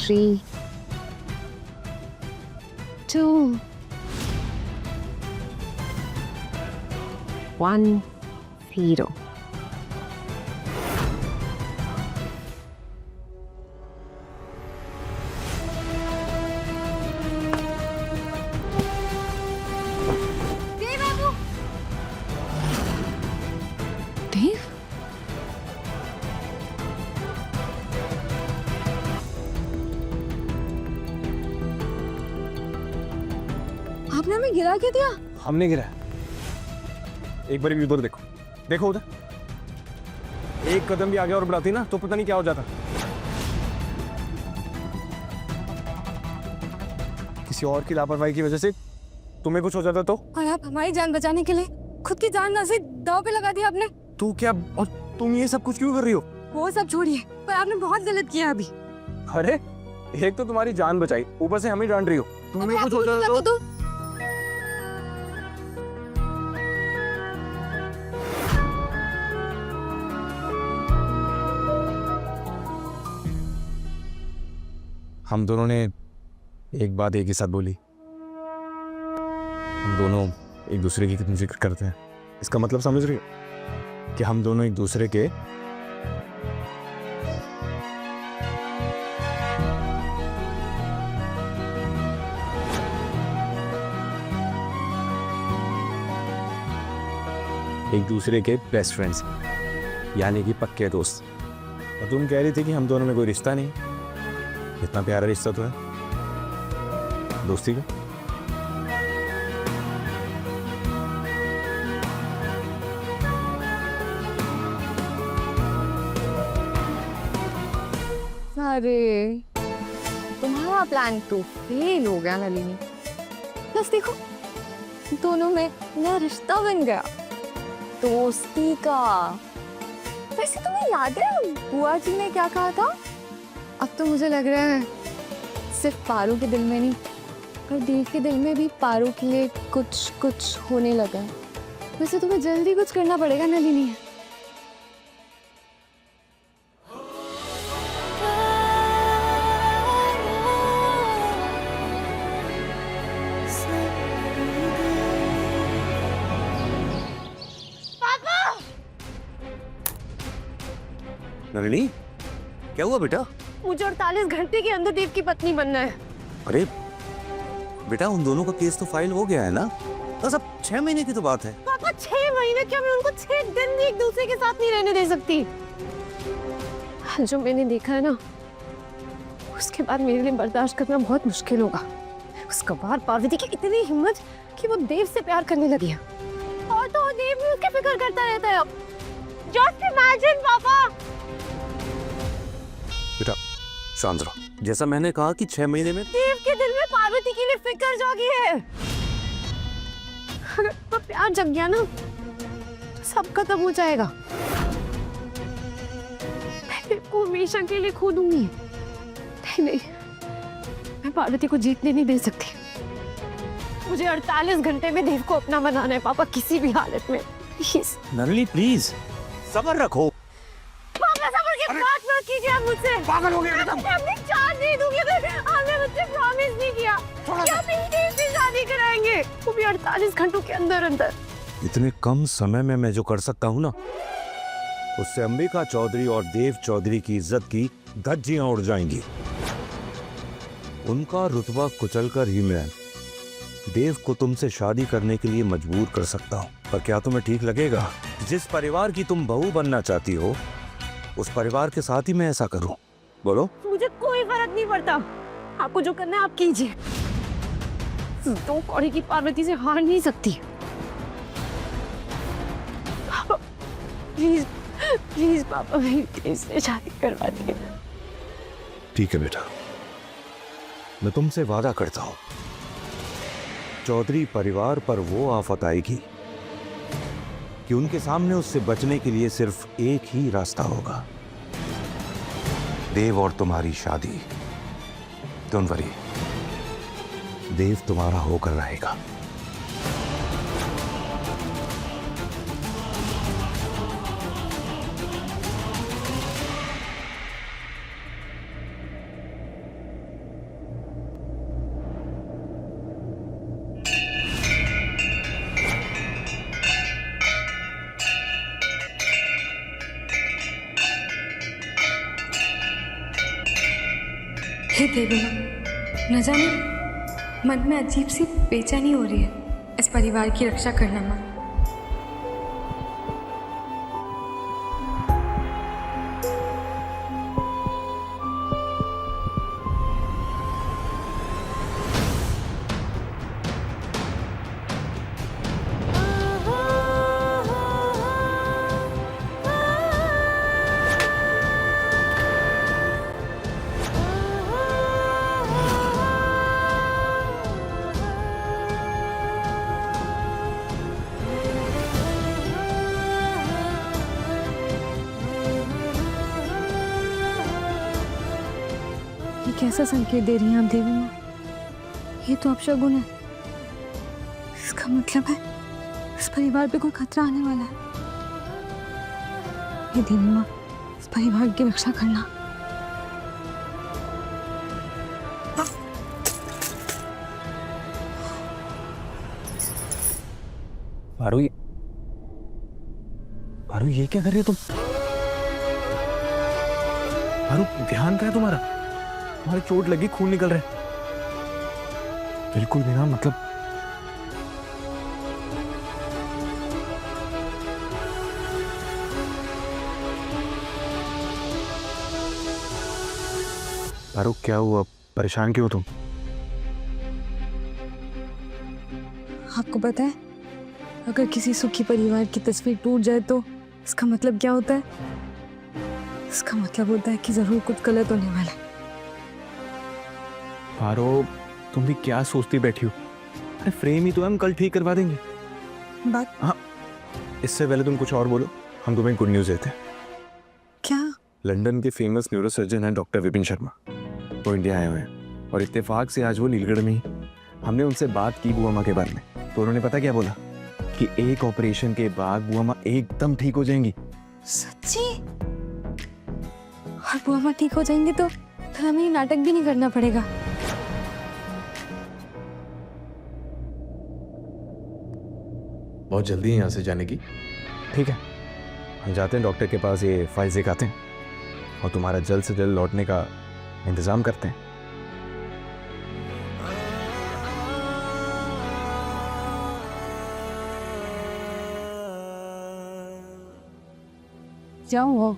3, 2, 1, 0. देव? आपने हमें गिरा के दिया? हमने गिरा। एक बार भी उधर देखो, देखो उधर। एक कदम भी आगे और बढ़ाती ना तो पता नहीं क्या हो जाता। किसी और की लापरवाही की वजह से तुम्हें कुछ हो जाता तो? और आप हमारी जान बचाने के लिए खुद की जान नज़ीर दांव पे लगा दिया आपने। तू क्या और तुम ये सब कुछ क्यों कर रही हो? वो सब छोड़िए, पर आपने बहुत गलत किया अभी। अरे एक तो तुम्हारी जान बचाई, ऊपर से हमें डांट रही हो। तुम्हें कुछ हो जाता तो? हम दोनों ने एक बात एक ही साथ बोली। हम दोनों एक दूसरे की कितनी जिक्र करते हैं। इसका मतलब समझ रही हो कि हम दोनों एक दूसरे के बेस्ट फ्रेंड्स, यानी कि पक्के दोस्त। और तुम कह रही थी कि हम दोनों में कोई रिश्ता नहीं। इतना प्यारा रिश्ता तो है दोस्ती का। अरे तुम्हारा प्लान तो फेल हो गया नलिनी। बस देखो, दोनों में नया रिश्ता बन गया, दोस्ती का। वैसे तुम्हें याद है बुआ जी ने क्या कहा था? अब तो मुझे लग रहा है सिर्फ पारू के दिल में नहीं, पर देव के दिल में भी पारू के लिए कुछ कुछ होने लगा है। वैसे तुम्हें जल्दी कुछ करना पड़ेगा नलिनी। नलिनी, क्या हुआ बेटा? मुझे 48 घंटे के अंदर देव की पत्नी बनना है। अरे बेटा, उन दोनों का केस तो फाइल हो गया है ना? बस अब 6 महीने की तो बात है। पापा 6 महीने क्या, मैं उनको 6 दिन भी एक दूसरे के साथ नहीं रहने दे सकती। जो मैंने देखा है ना, उसके बाद मेरे लिए बर्दाश्त करना बहुत मुश्किल होगा। उसका बाद पार्वती की इतनी हिम्मत कि वो देव से प्यार करने लगी है, और तो देव भी उसकी फिक्र करता रहता है। जस्ट इमेजिन पापा। बेटा शांत रहो। जैसा मैंने कहा कि 6 महीने में देव के दिल में पार्वती के लिए फिक्र जागी है। अगर वो प्यार जग गया ना तो सब खत्म हो जाएगा। मैं देव को हमेशा के लिए खो दूंगी। नहीं नहीं, मैं पार्वती को जीतने नहीं दे सकती। मुझे 48 घंटे में देव को अपना बनाना है पापा, किसी भी हालत में। प्लीज नलिनी प्लीज सब्र रखो। पापा सब्र की बात मत कीजिए आप मुझसे। पागल हो गया मैं अपनी जान नहीं दूंगी अगर आपने मुझसे प्रॉमिस नहीं किया कि आप इन देव से शादी कराएंगे, वो भी 48 घंटों के अंदर अंदर। इतने कम समय में मैं जो कर सकता हूँ ना, उससे अंबिका चौधरी और देव चौधरी की इज्जत की धज्जियां उड़ जाएंगी। उनका रुतबा कुचलकर ही मैं देव को तुमसे शादी करने के लिए मजबूर कर सकता हूँ। पर क्या तुम्हें ठीक लगेगा? जिस परिवार की तुम बहू बनना चाहती हो, उस परिवार के साथ ही मैं ऐसा करूं? बोलो। मुझे कोई फर्क नहीं पड़ता, आपको जो करना है आप कीजिए। दो कौड़ी की पार्वती से हार नहीं सकती। पापा प्लीज प्लीज पापा, मेरी इससे शादी करवा दीजिए। ठीक है बेटा, मैं तुमसे वादा करता हूं, चौधरी परिवार पर वो आफत आएगी कि उनके सामने उससे बचने के लिए सिर्फ एक ही रास्ता होगा, देव और तुम्हारी शादी। डोंट वरी, देव तुम्हारा होकर रहेगा। हे देवी, न जाने मन में अजीब सी बेचैनी हो रही है इस परिवार की रक्षा करने में। ये कैसा संकेत दे रही हैं आप देवी माँ? ये तो अपशगुन है। इसका मतलब है इस परिवार पे कोई खतरा आने वाला है। ये देवी माँ, इस परिवार की रक्षा करना। पारू ये क्या कर रही हो तुम? पारू ध्यान क्या है तुम्हारा? तुम्हारी चोट लगी, खून निकल रहा है। बिल्कुल भी ना, मतलब पारू क्या हुआ? परेशान क्यों तुम? आपको पता है अगर किसी सुखी परिवार की तस्वीर टूट जाए तो इसका मतलब क्या होता है? इसका मतलब होता है कि जरूर कुछ गलत होने वाला है। पारो तुम भी क्या सोचती बैठी हो? अरे फ्रेम ही तो हम कल ठीक करवा देंगे। बात हाँ, इससे पहले तुम कुछ और बोलो, हम तुम्हें गुड न्यूज देते हैं। क्या? लंदन के फेमस न्यूरोसर्जन हैं डॉक्टर विपिन शर्मा, वो इंडिया आए हुए हैं और इत्तेफाक से आज वो नीलगढ़ में ही। हमने उनसे बात की बुआ माँ के बारे में, तो उन्होंने पता क्या बोला कि एक ऑपरेशन के बाद बुआ माँ एकदम ठीक हो जाएंगी। सच्ची? और बुआ माँ ठीक हो जाएंगे तो फिर हमें ये नाटक भी नहीं करना पड़ेगा। बहुत जल्दी है यहाँ से जाने की। ठीक है, हम जाते हैं डॉक्टर के पास, ये फाइल दिखाते हैं और तुम्हारा जल्द से जल्द लौटने का इंतजाम करते हैं। जाओ हो,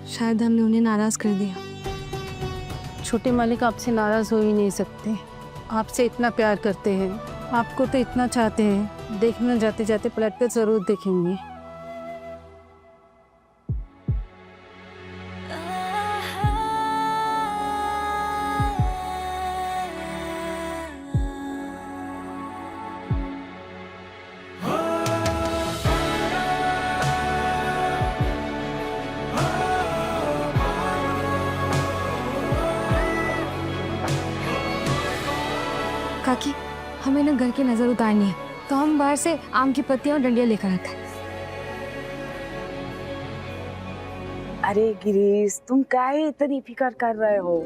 शायद हमने उन्हें नाराज कर दिया। छोटे मालिक आपसे नाराज हो ही नहीं सकते। आपसे इतना प्यार करते हैं, आपको तो इतना चाहते हैं। देखना जाते जाते पलट कर जरूर देखेंगे। काकी, हमें ना घर की नजर उतारनी है, तो हम बाहर से आम की पत्तियां और डंडियां लेकर आते हैं। अरे गिरीश, तुम काहे इतनी फिक्र कर रहे हो?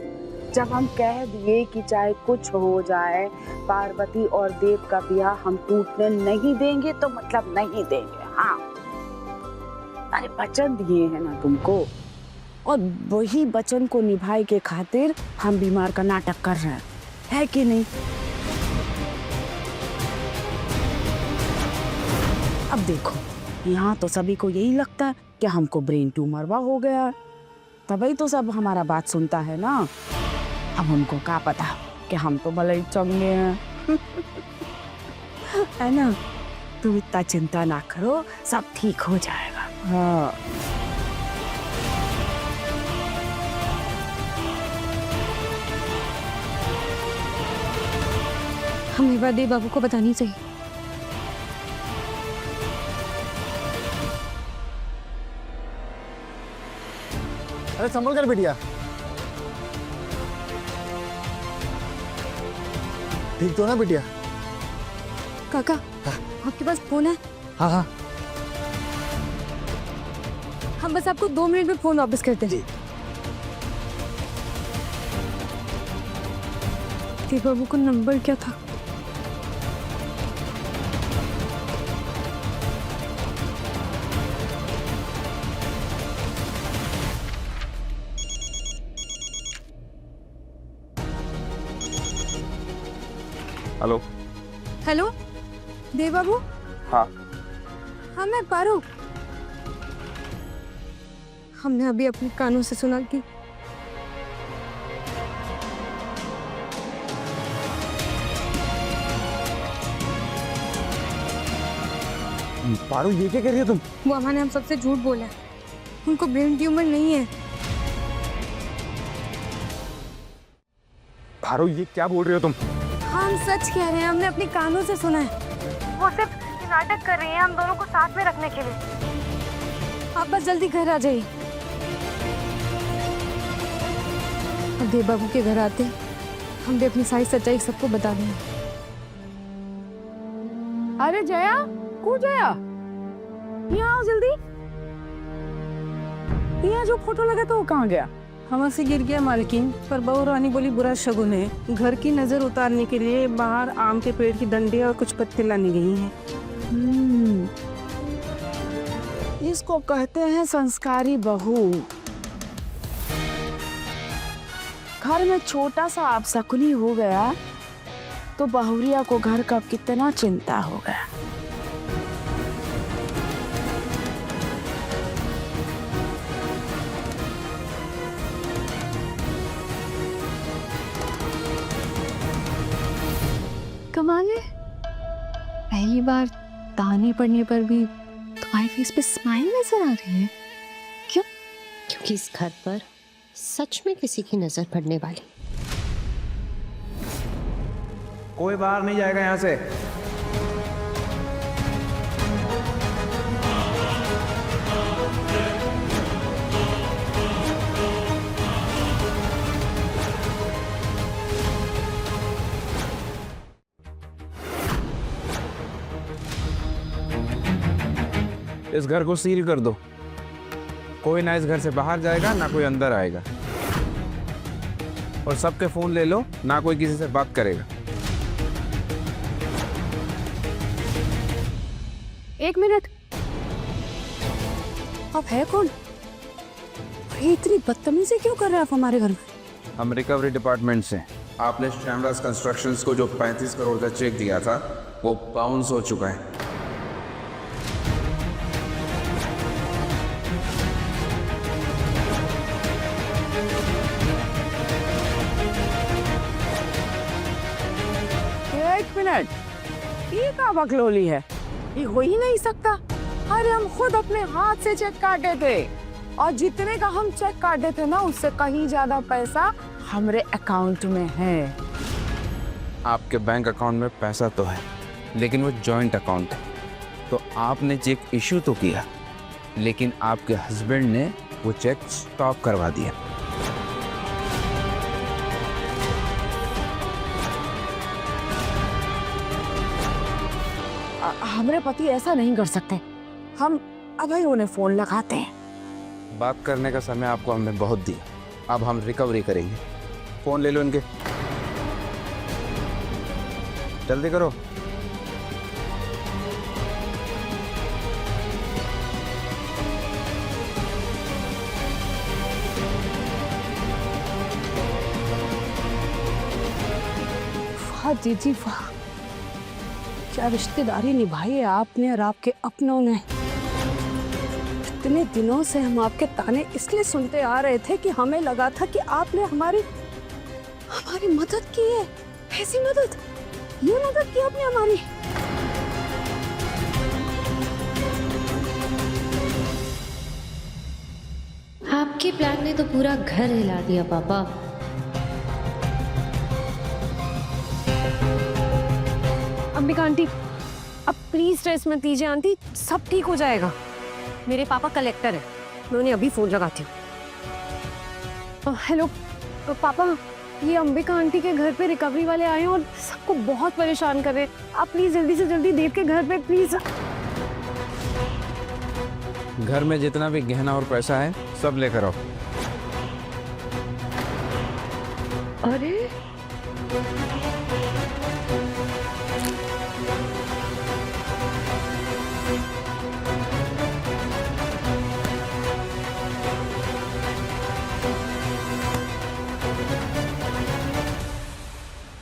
जब हम कह दिए कि चाहे कुछ हो जाए, पार्वती और देव का ब्याह हम टूटने नहीं देंगे तो मतलब नहीं देंगे। हाँ, अरे वचन दिए हैं ना तुमको, और वही वचन को निभाए के खातिर हम बीमार का नाटक कर रहे हैं, है कि नहीं? अब देखो, यहाँ तो सभी को यही लगता है कि हमको ब्रेन ट्यूमर हो गया, तभी तो सब हमारा बात सुनता है ना। अब उनको क्या पता कि हम तो भले ही चंगे हैं। है ना? तुम इतना चिंता ना करो, सब ठीक हो जाएगा। हाँ, हमें बात देव बाबू को बतानी चाहिए। अरे संभल कर बिटिया, ठीक तो ना बिटिया? काका, आपके पास फोन है? हाँ हाँ, हम बस आपको 2 मिनट में फोन वापस करते हैं। देव बाबू का नंबर क्या था? हेलो। हेलो देव बाबू। हाँ। हाँ मैं पारू। हमने अभी अपने कानों से सुना कि पारू ये क्या कह रही हो तुम? वो अम्मा ने हम सबसे झूठ बोला है, उनको ब्रेन ट्यूमर नहीं है। पारू ये क्या बोल रहे हो तुम? हम सच कह रहे हैं, हमने अपने कानों से सुना है। वो सिर्फ नाटक कर रही हैं हम दोनों को साथ में रखने के लिए। आप बस जल्दी घर आ जाइए। अब देव बाबू के घर आते हम भी अपनी सारी सच्चाई सबको बता देंगे। अरे जया, कू जया, यहाँ आओ जल्दी। यहाँ जो फोटो लगा था वो कहाँ गया? हवा से गिर गया मालकिन, पर बहू रानी बोली बुरा शगुन है। घर की नजर उतारने के लिए बाहर आम के पेड़ की डंडी और कुछ पत्ते लाने गई हैं। इसको कहते हैं संस्कारी बहू। घर में छोटा सा अपशकुनी हो गया तो बहुरिया को घर का कितना चिंता हो गया। कमाल है, पहली बार ताने पड़ने पर भी तुम्हारे फेस पे स्माइल नजर आ रही है। क्यों? क्योंकि इस घर पर सच में किसी की नजर पड़ने वाली। कोई बाहर नहीं जाएगा यहाँ से। इस घर को सील कर दो। कोई ना इस घर से बाहर जाएगा, ना कोई अंदर आएगा। और सबके फोन ले लो, ना कोई किसी से बात करेगा। एक मिनट, आप है कौन? ये इतनी बदतमीजी क्यों कर रहे हैं आप हमारे घर में? हम रिकवरी डिपार्टमेंट से। आपने श्यामराज कंस्ट्रक्शंस को जो 35 करोड़ का चेक दिया था वो बाउंस हो चुका है। एक मिनट, ये का बकलोली है? ये हो ही नहीं सकता। अरे हम खुद अपने हाथ से चेक काटे थे और जितने का हम चेक काटे थे ना उससे कहीं ज्यादा पैसा हमारे अकाउंट में है। आपके बैंक अकाउंट में पैसा तो है, लेकिन वो जॉइंट अकाउंट है। तो आपने चेक इशू तो किया, लेकिन आपके हस्बैंड ने वो चेक स्टॉप करवा दिया। हमारे पति ऐसा नहीं कर सकते। हम अभी उन्हें फोन लगाते हैं। बात करने का समय आपको हमने बहुत दिया, अब हम रिकवरी करेंगे। फोन ले लो इनके, जल्दी करो। वाह जीजी वाह, क्या रिश्तेदारी निभाई है आपने और आपके अपनों ने। इतने दिनों से हम आपके ताने इसलिए सुनते आ रहे थे कि हमें लगा था कि आपने हमारी मदद की है। ऐसी मदद, ये मदद की आपने हमारी। आपके प्लान ने तो पूरा घर हिला दिया पापा। अंबिका आंटी, अब प्लीज स्ट्रेस मत लीजिए आंटी, सब ठीक हो जाएगा। मेरे पापा कलेक्टर है, मैं उन्हें अभी फोन लगाती हूँ। हेलो पापा, ये अंबिका आंटी के घर पे रिकवरी वाले आए हैं और सबको बहुत परेशान कर रहे हैं। आप प्लीज जल्दी से जल्दी देव के घर पे प्लीज। घर में जितना भी गहना और पैसा है सब लेकर आओ। अरे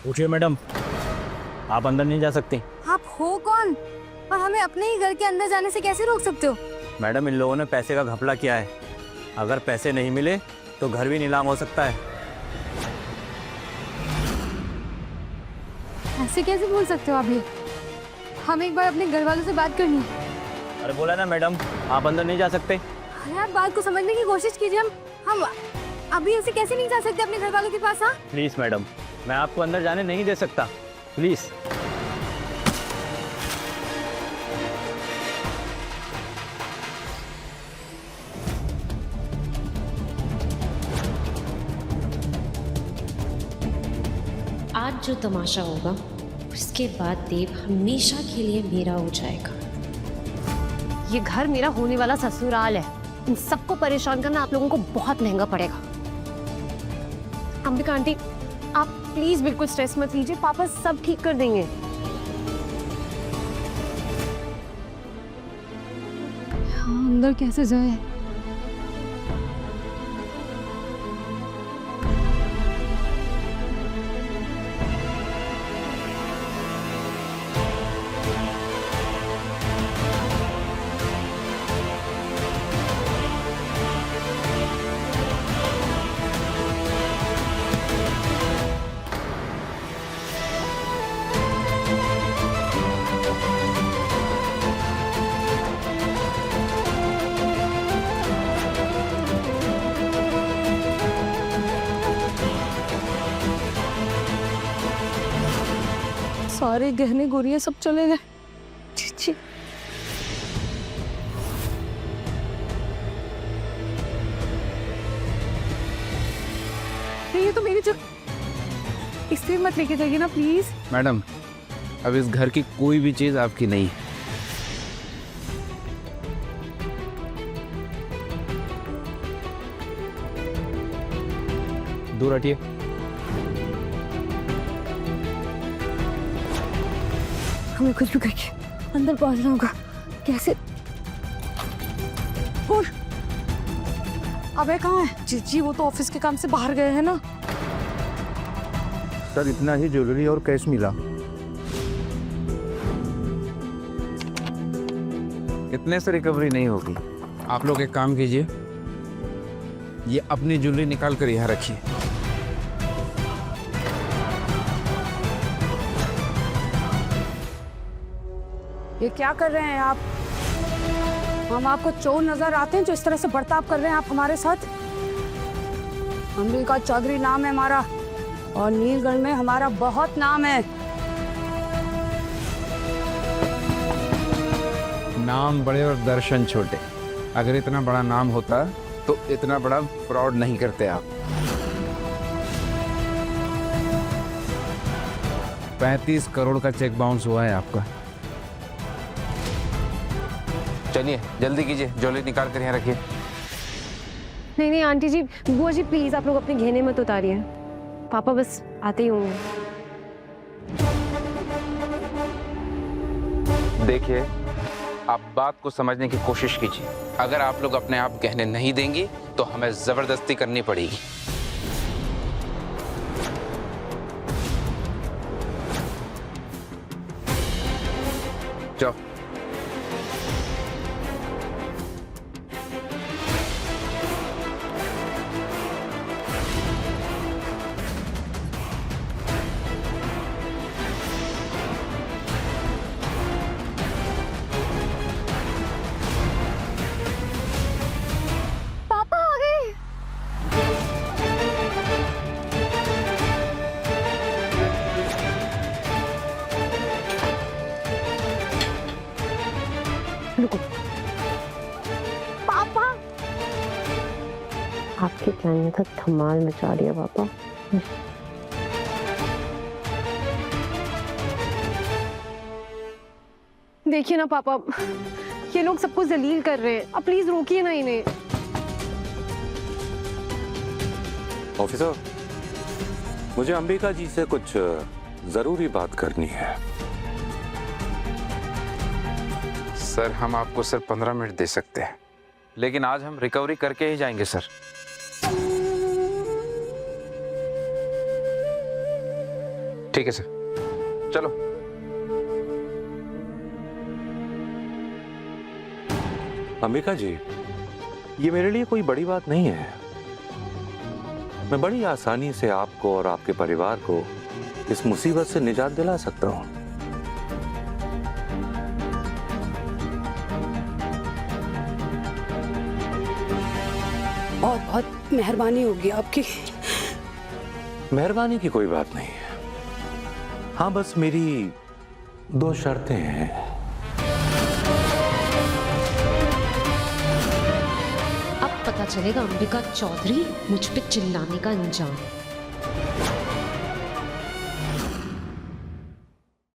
उठिए मैडम, आप अंदर नहीं जा सकती। आप हो कौन और हमें अपने ही घर के अंदर जाने से कैसे रोक सकते हो? मैडम, इन लोगों ने पैसे का घपला किया है। अगर पैसे नहीं मिले तो घर भी नीलाम हो सकता है। ऐसे कैसे बोल सकते हो आप ये? हम एक बार अपने घर वालों से बात करनी है। अरे बोला ना मैडम, आप अंदर नहीं जा सकते। अरे आप बात को समझने की कोशिश कीजिए। हम अभी ऐसे कैसे नहीं जा सकते अपने घर वालों के पास? हाँ प्लीज़ मैडम, मैं आपको अंदर जाने नहीं दे सकता, प्लीज़। आज जो तमाशा होगा उसके बाद देव हमेशा के लिए मेरा हो जाएगा। ये घर मेरा होने वाला ससुराल है। इन सबको परेशान करना आप लोगों को बहुत महंगा पड़ेगा। अंबिका आंटी, आप प्लीज बिल्कुल स्ट्रेस मत लीजिए, पापा सब ठीक कर देंगे। अंदर कैसे जाए? सारे गहने गुड़िया सब चले गए। छी। ये तो मेरी इसे मत लेके जाइए ना प्लीज। मैडम, अब इस घर की कोई भी चीज आपकी नहीं है। दूर हटिए। हमें कुछ भी करके अंदर पहुंचना होगा। कैसे? अबे कहाँ है? जी वो तो ऑफिस के काम से बाहर गए हैं ना। सर, इतना ही ज्वेलरी और कैश मिला। इतने से रिकवरी नहीं होगी। आप लोग एक काम कीजिए, ये अपनी ज्वेलरी निकाल कर यहाँ रखिए। ये क्या कर रहे हैं आप? हम आपको चोर नजर आते हैं जो इस तरह से बर्ताव कर रहे हैं आप हमारे साथ? अंबिका चौधरी नाम है हमारा और नीलगढ़ में हमारा बहुत नाम है। नाम बड़े और दर्शन छोटे। अगर इतना बड़ा नाम होता तो इतना बड़ा फ्रॉड नहीं करते आप। 35 करोड़ का चेक बाउंस हुआ है आपका। चलिए जल्दी कीजिए, ज्वेलरी निकाल कर यहाँ रखिए। नहीं आंटी जी, बुआ जी प्लीज आप लोग अपने गहने मत उतारिए। पापा बस आते ही होंगे। देखिए, आप बात को समझने की कोशिश कीजिए। अगर आप लोग अपने आप गहने नहीं देंगी तो हमें जबरदस्ती करनी पड़ेगी। जाओ। पापा, आपके कहने का धमाल मचा दिया पापा। देखिए ना पापा, ये लोग सबको जलील कर रहे हैं। आप प्लीज रोकिए ना इन्हें। ऑफिसर, मुझे अंबिका जी से कुछ जरूरी बात करनी है। सर, हम आपको सिर्फ 15 मिनट दे सकते हैं, लेकिन आज हम रिकवरी करके ही जाएंगे सर। ठीक है सर, चलो। अंबिका जी, ये मेरे लिए कोई बड़ी बात नहीं है। मैं बड़ी आसानी से आपको और आपके परिवार को इस मुसीबत से निजात दिला सकता हूं। बहुत बहुत मेहरबानी होगी आपकी। मेहरबानी की कोई बात नहीं है। हाँ, बस मेरी 2 शर्तें हैं। अब पता चलेगा अंबिका चौधरी मुझ पे चिल्लाने का अंजाम।